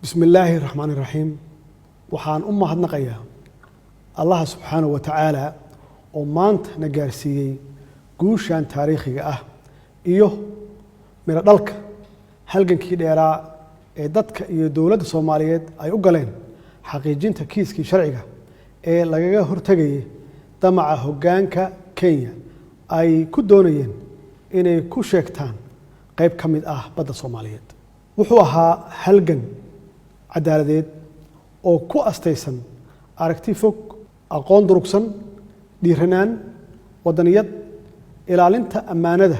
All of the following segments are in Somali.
بسم الله الرحمن الرحيم waxaan u mahadnaqayaa Allah subhanahu wa ta'ala oo maanta na gaarsiiyay guushan taariikhiga ah iyo mira dhalka halgankii dheeraa ee dadka iyo dawladda Soomaaliyeed ay u galeen xaqiijinta kiiskii sharciga ee lagaga hortagay damaca hoggaanka Kenya ay ku doonayeen inay ku sheegtaan qayb ka mid ah badda Soomaaliyeed wuxuu ahaa halgan cadaaladeed oo ku astaysan aragti fog aqoon durugsan dhiiranaan wadaniyad ilaalinta ammaanada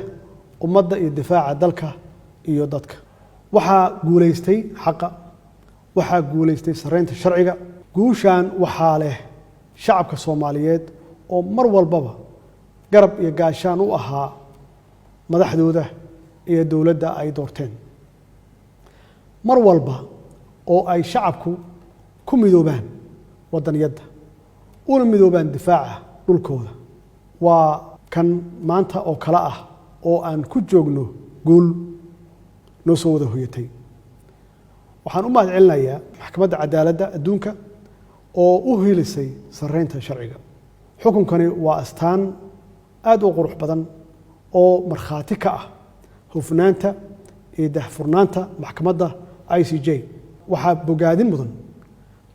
ummadda iyo difaaca dalka iyo dadka waxaa guuleystay xaqa waxaa guuleystay sareynta sharciga guushan waxaa leh shacabka Soomaaliyeed oo mar walbaba garab iyo gaashaan u ahaa madaxdooda iyo dawladda ay doorteen mar walba oo ay shacabku ku midoobaan wadaniyadda una midoobaan difaaca dhulkooda waa kan maanta oo kala ah oo aan ku joogno guul noo soo wada hoyatay waxaan u mahadcelinayaa maxkamadda cadaaladda adduunka oo u hiilisay sareynta sharciga xukunkani waa astaan aad u qurux badan oo markhaati ka ah hufnaanta iyo daahfurnaanta maxkamadda ICJ waxaa bogaadin mudan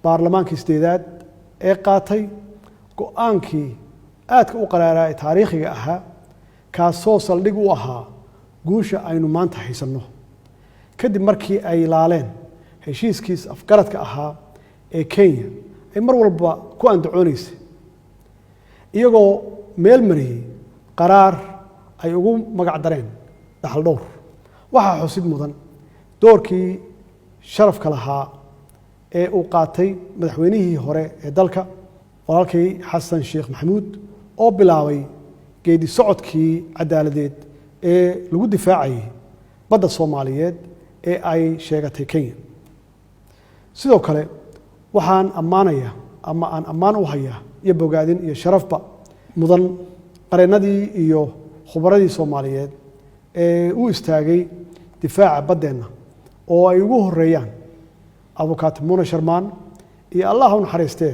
baarlamaankii sideedaad ee qaatay go'aankii aadka u qaraaraa ee taariikhiga ahaa kaasoo saldhig u ahaa guusha aynu maanta haysanno kadib markii ay laaleen heshiiskiis afgaradka ahaa ee Kenya ay mar walba ku andacoonaysay iyagoo meel mariyay qaraar ay ugu magac dareen dhaxal dhowr waxaa xusid mudan doorkii sharafka lahaa ee uu qaatay madaxweynihii hore ee dalka walaalkay Xasan Sheekh Maxamuud oo bilaabay geedi socodkii cadaaladeed ee lagu difaacay badda Soomaaliyeed ee ay sheegatay Kenya sidoo kale waxaan ammaanayaa ama aan ammaan u hayaa iyo bogaadin iyo sharafba mudan qareenadii iyo khubaradii Soomaaliyeed ee u istaagay difaaca baddeena oo ay ugu horeeyaan abukaat Muna Sharmaan iyo Allah u naxariistee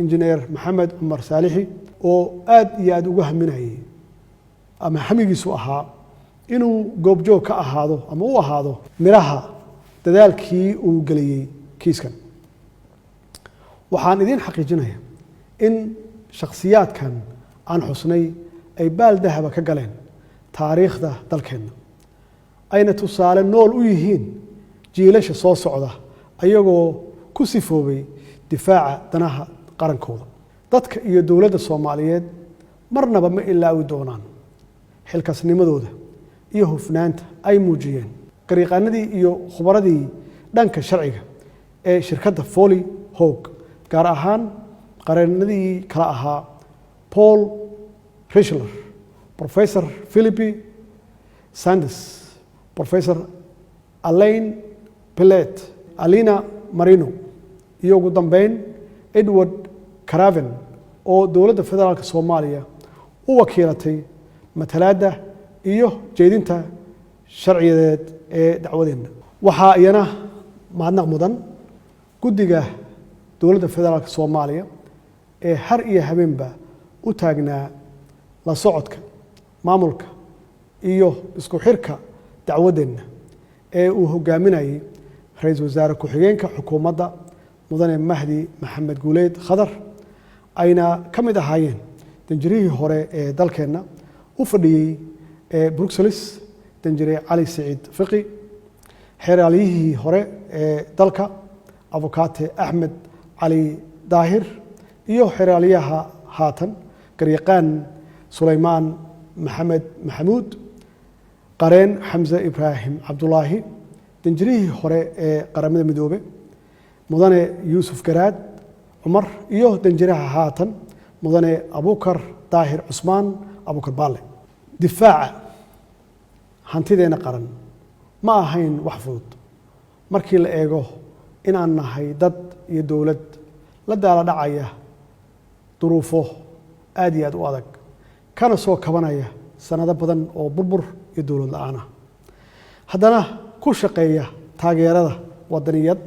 injineer Maxamed Umar Saalixi oo aad iyo aad ugu haminayay ama hamigiisu ahaa inuu goobjoog ka ahaado ama u ahaado miraha dadaalkii uu galiyay kiiskan waxaan idin xaqiijinayaa in shakhsiyaadkan aan xusnay ay baal dahaba ka galeen taariikhda dalkeena ayna tusaale nool u yihiin jiilasha soo socda ayagoo ku sifoobay difaaca danaha qarankooda dadka iyo dawladda Soomaaliyeed marnaba ma ilaawi doonaan xilkasnimadooda iyo hufnaanta ay muujiyeen qariiqanadii iyo khubaradii dhanka sharciga ee shirkadda Foley Hoag gaar ahaan qareenadii kala ahaa Paul Richler Professor Philippi Sanders Professor Alain Pellet Alina Marino iyo ugu dambeyn Edward Craven oo dawladda federaalka Soomaaliya u wakiilatay matalaadda iyo jeedinta sharciyeed ee dacwadeena waxaa iyana mahadnaq mudan guddiga dawladda federaalka Soomaaliya ee har iyo habeenba u taagnaa la socodka maamulka iyo isku xirka dacwadeena ee uu hogaaminayay ra'iisul wasaare ku-xigeenka xukuumadda mudane Mahdi Maxamed Guuleed Khadar ayna ka mid ahaayeen danjirihii hore ee dalkeena u fadhiyay Brussels danjire Cali Saciid Fiqi xeraaliyihii hore ee dalka abukaate Axmed Cali Daahir iyo xeraaliyaha haatan garyaqaan Suleymaan Maxamed Maxamuud qareen Xamza Ibrahim Cabdullaahi danjirihii hore ee qaramada midoobe mudane Yuusuf Garaad Cumar iyo danjiraha haatan mudane Abukar Daahir Cusmaan Abukar Baale difaaca hantideena qaran ma ahayn wax fudud markii la eego in aan nahay dad iyo dawlad la daala dhacaya duruufo aad iyo aad u adag kana soo kabanaya sanado badan oo burbur iyo dawlad la'aan ah haddana ku shaqeeya taageerada wadaniyad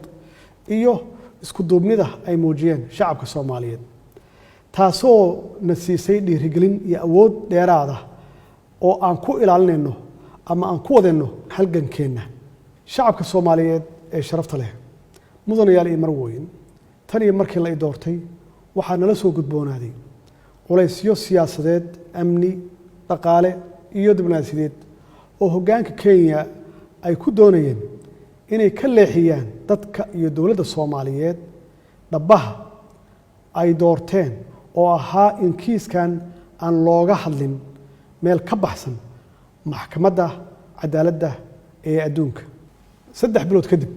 iyo isku duubnida ay muujiyeen shacabka Soomaaliyeed taasoo na siisay dhiirigelin iyo awood dheeraad ah oo aan ku ilaalinayno ama aan ku wadayno halgankeena shacabka Soomaaliyeed ee sharafta leh mudanayaal iyo marweyn tan iyo markii la doortay waxaa nala soo gudboonaaday culaysyo siyaasadeed amni dhaqaale iyo diblomaasiyadeed oo hoggaanka Kenya ay ku doonayeen inay ka leexiyaan dadka iyo dowladda Soomaaliyeed dhabaha ay doorteen oo ahaa in kiiskan aan looga hadlin meel ka baxsan maxkamadda cadaaladda ee adduunka 3 bilood kadib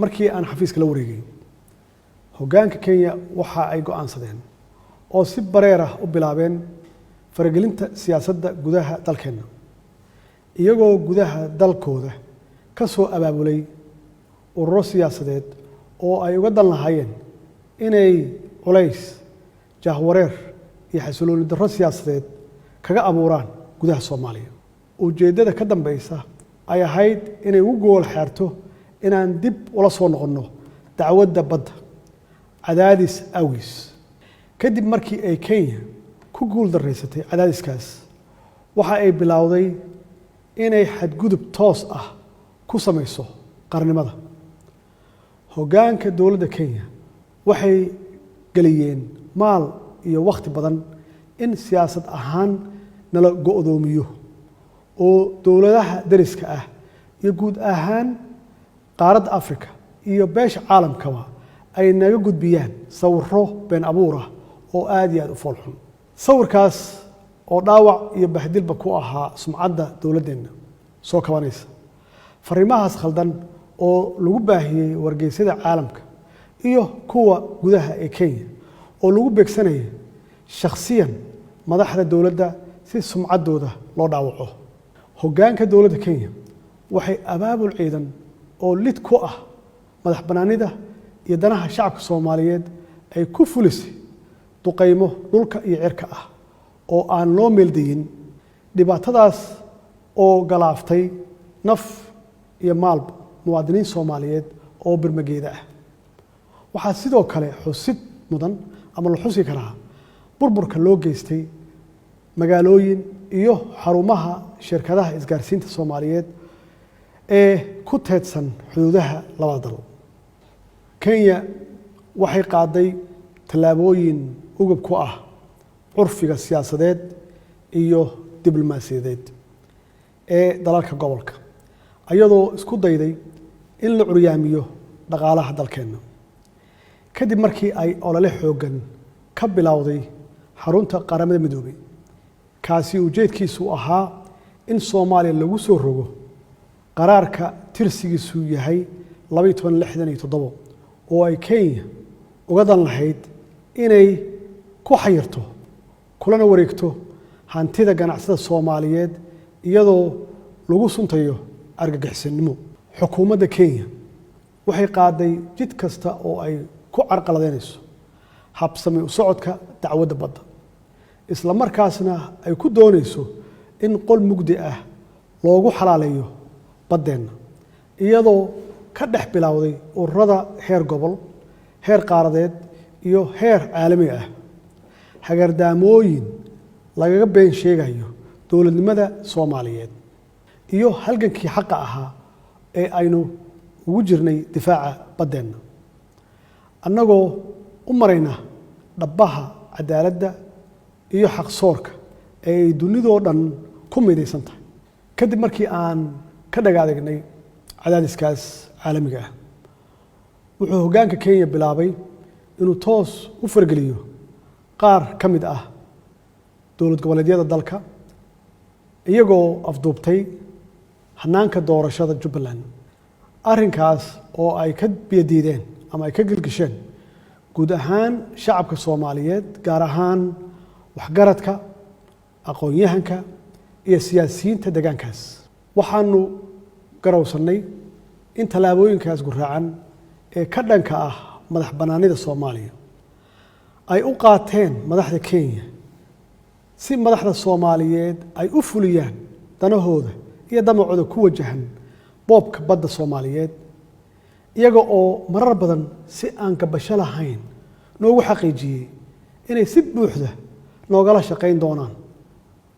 markii aan xafiiska la wareegay hoggaanka Kenya waxa ay go'aansadeen oo si bareer ah u bilaabeen faragelinta siyaasadda gudaha dalkeena iyagoo gudaha dalkooda ka soo abaabulay ururo siyaasadeed oo ay uga dan lahaayeen inay culays jahwareer iyo xasilooni darro siyaasadeed kaga abuuraan gudaha Soomaaliya ujeedada ka dambaysa ay ahayd inay ugu gool xeerto inaan dib ula soo noqono dacwadda badda cadaadis awgis kadib markii ay Kenya ku guul dareysatay cadaadiskaas waxa ay bilowday inay xadgudub toos ah ku samayso qarnimada hoggaanka dowladda Kenya waxay galiyeen maal iyo waqti badan in siyaasad ahaan nala go'doomiyo oo dowladaha dariska ah iyo guud ahaan qaaradda Afrika iyo beesha caalamkaba ay naga gudbiyaan sawirro been abuur ah oo aad iyo aad u fool xun sawirkaas oo dhaawac iyo bahdilba ku ahaa sumcadda dowladdeena soo kabanaysa fariimahaas khaldan oo lagu baahiyay wargeysyada caalamka iyo kuwa gudaha ee Kenya oo lagu beegsanayay shakhsiyan madaxda dowladda si sumcaddooda loo dhaawaco hoggaanka dowladda Kenya waxay abaabul ciidan oo lid ku ah madax banaanida iyo danaha shacabka Soomaaliyeed ay ku fulisay duqeymo dhulka iyo cirka ah oo aan loo meeldayin dhibaatadaas oo galaaftay naf iyo maalba muwaadiniin Soomaaliyeed oo birmageeda ah waxaa sidoo kale xusid mudan ama la xusi karaa burburka loo geystay magaalooyin iyo xarumaha shirkadaha isgaarsiinta Soomaaliyeed ee ku teedsan xuduudaha labada dal Kenya waxay qaaday tallaabooyin ugub ku ah curfiga siyaasadeed iyo diblomaasiyadeed ee dalalka gobolka ayadoo isku dayday in la curyaamiyo dhaqaalaha dalkeena kadib markii ay olole xoogan ka bilowday xarunta qaramada midoobay kaasi ujeedkiisu ahaa in Soomaaliya lagu soo rogo qaraarka tirsigiisu yahay 1267 oo ay Kenya uga dan lahayd inay ku xayirto kulana wareegto hantida ganacsada Soomaaliyeed iyadoo lagu suntayo argagixisnimo xukuumadda Kenya waxay qaaday jid kasta oo ay ku carqaladeynayso habsami u socodka dacwadda badda isla markaasna ay ku doonayso in qol mugdi ah loogu xalaaleeyo baddeena iyadoo ka dhex bilowday ururada heer gobol heer qaaradeed iyo heer caalami ah hagardaamooyin lagaga been sheegayo dowladnimada Soomaaliyeed iyo halgankii xaqa ahaa ee aynu ugu jirnay difaaca baddeena annagoo u marayna dhabaha cadaaladda iyo xaqsoorka ee ay dunidoo dhan ku midaysan tahay kadib markii aan ka dhagaadegnay cadaadiskaas caalamiga ah wuxuu hoggaanka Kenya bilaabay inuu toos u fargeliyo qaar ka mid ah dowlad goboleedyada dalka iyagoo afduubtay hanaanka doorashada Jubbaland arrinkaas oo ay ka biyadiideen ama ay ka gilgisheen guud ahaan shacabka Soomaaliyeed gaar ahaan waxgaradka aqoon-yahanka iyo siyaasiyiinta deegaankaas waxaanu garowsanay in tallaabooyinkaas guraacan ee ka dhanka ah madax banaanida Soomaaliya ay u qaateen madaxda Kenya si madaxda Soomaaliyeed ay u fuliyaan danahooda iyo damacooda ku wajahan boobka badda Soomaaliyeed iyaga oo marar badan si aan gabasho lahayn noogu xaqiijiyey inay si buuxda noogala shaqayn doonaan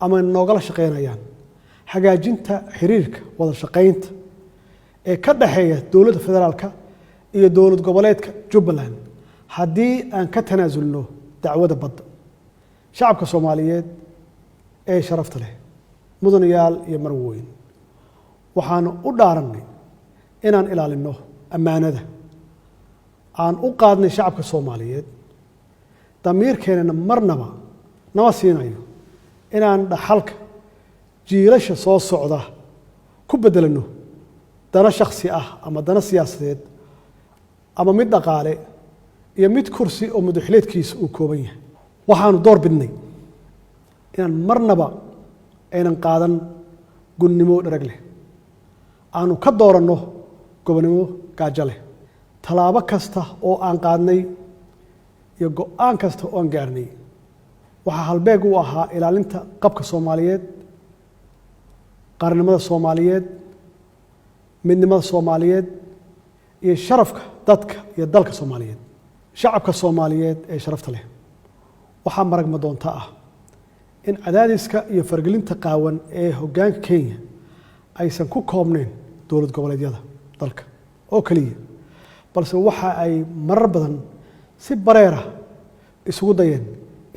ama noogala shaqaynayaan hagaajinta xiriirka wada shaqaynta ee ka dhaxeeya dowladda federaalka iyo dowlad goboleedka Jubbaland haddii aan ka tanaasulno dacwada badda. shacabka Soomaaliyeed ee sharafta leh, mudanayaal iyo marwooyin, waxaan u dhaaranay inaan ilaalino ammaanada aan u qaadnay shacabka Soomaaliyeed. damiirkeenana marnaba nama siinayo inaan dhaxalka jiilasha soo socda ku bedelano dana shakhsi ah ama dana siyaasadeed ama mid dhaqaale iyo mid kursi oo madaxleedkiisa uu kooban yahay. waxaanu door bidnay inaan marnaba aynan qaadan gunnimo dharag leh, aanu ka dooranno gobonimo gaajo leh. tallaabo kasta oo aan qaadnay iyo go'aan kasta oo aan gaarnay waxaa halbeeg u ahaa ilaalinta qabka Soomaaliyeed, qaranimada Soomaaliyeed, midnimada Soomaaliyeed iyo sharafka dadka iyo dalka Soomaaliyeed. shacabka Soomaaliyeed ee sharafta leh, waxaa maragma doonta ah in cadaadiska iyo fargelinta qaawan ee hoggaanka Kenya aysan ku koobnayn dowlad goboleedyada dalka oo kaliya, balse waxa ay marar badan si bareera isugu dayeen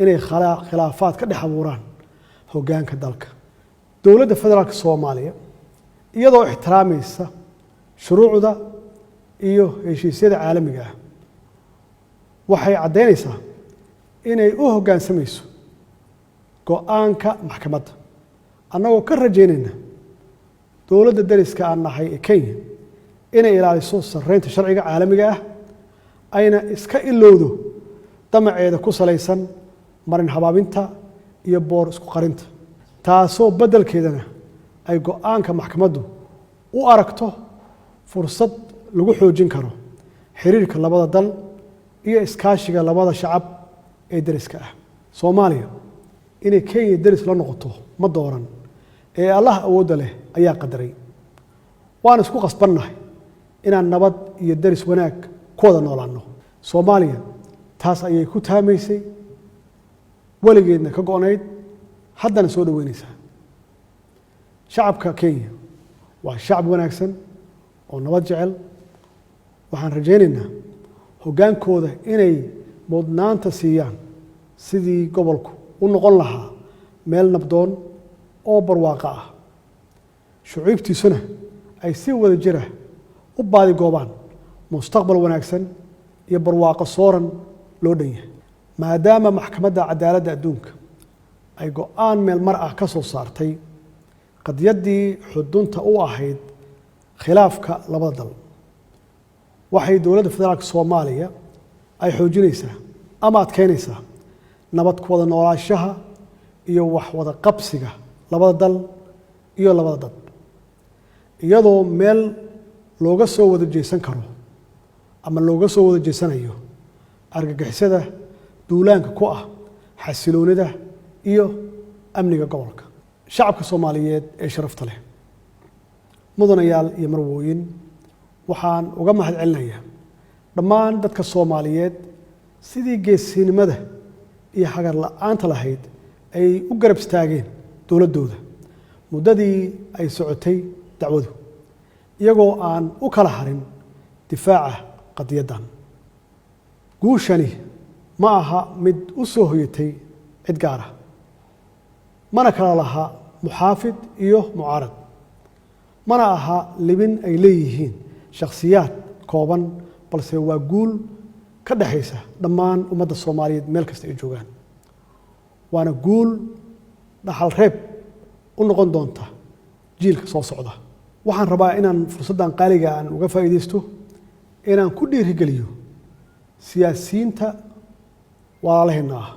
inay khilaafaad ka dhex abuuraan hoggaanka dalka. dowladda federaalka Soomaaliya iyadoo ixtiraamaysa shuruucda iyo heshiisyada caalamiga ah waxay caddeynaysaa inay u hoggaansamayso go'aanka maxkamadda, annagoo ka rajaynayna dowladda dariska aan nahay ee Kenya inay ilaaliso sarreynta sharciga caalamiga ah, ayna iska ilowdo damaceeda ku salaysan marin habaabinta iyo boor isku qarinta, taasoo beddelkeedana ay go'aanka maxkamaddu u aragto fursad lagu xoojin karo xiriirka labada dal iyo iskaashiga labada shacab ee dariska ah. Soomaaliya inay Kenya daris la noqoto ma dooran, ee Allah awoodda leh ayaa qadaray. waan isku qasbannahay inaan nabad iyo daris wanaag ku wada noolaanno. Soomaaliya taas ayay ku taamaysay, weligeedna ka go'nayd, haddana soo dhaweynaysaa. shacabka Kenya waa shacab wanaagsan oo nabad jecel. waxaan rajaynaynaa hoggaankooda inay mudnaanta siiyaan sidii gobolku u noqon lahaa meel nabdoon oo barwaaqo ah, shucuubtiisuna ay si wada jira u baadigoobaan mustaqbal wanaagsan iyo barwaaqo sooran loo dhan yahay. maadaama maxkamadda cadaaladda adduunka ay go'aan meel mar ah ka soo saartay qadiyaddii xudunta u ahayd khilaafka labada dal, waxay dowladda federaalka Soomaaliya ay xoojinaysaa ama adkeynaysaa nabad ku wada noolaanshaha iyo wax wada qabsiga labada dal iyo labada dad, iyadoo meel looga soo wada jeesan karo ama looga soo wada jeesanayo argagixisada duulaanka ku ah xasiloonida iyo amniga gobolka. shacabka Soomaaliyeed ee sharafta leh, mudanayaal iyo marwooyin, waxaan uga mahad celinayaa dhammaan dadka Soomaaliyeed sidii geesinimada iyo hagar la'aanta lahayd ay u garab istaageen dowladdooda muddadii ay socotay dacwadu, iyagoo aan u kala harin difaaca qadiyaddan. guushani ma aha mid u soo hoyatay cid gaar ah, mana kala laha muxaafid iyo mucaarad, mana aha libin ay leeyihiin shakhsiyaad kooban, balse waa guul ka dhaxaysa dhammaan ummadda Soomaaliyeed meel kasta ay joogaan. waana guul dhaxal reeb u noqon doonta jiilka soo socda. waxaan rabaa inaan fursaddan qaaliga aan uga faa'iidaysto inaan ku dhiirigeliyo siyaasiyiinta walaalaheenna ah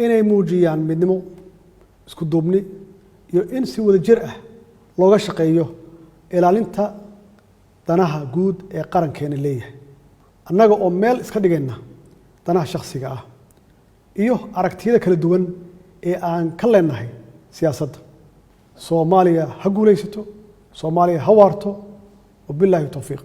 inay muujiyaan midnimo, isku duubni iyo in si wada jir ah looga shaqeeyo ilaalinta danaha guud ee qarankeena leeyahay, annaga oo meel iska dhigayna danaha shakhsiga ah iyo aragtiyada kala duwan ee aan ka leenahay siyaasadda. Soomaaliya ha guulaysato, Soomaaliya ha waarto, wabilaahi tawfiiq.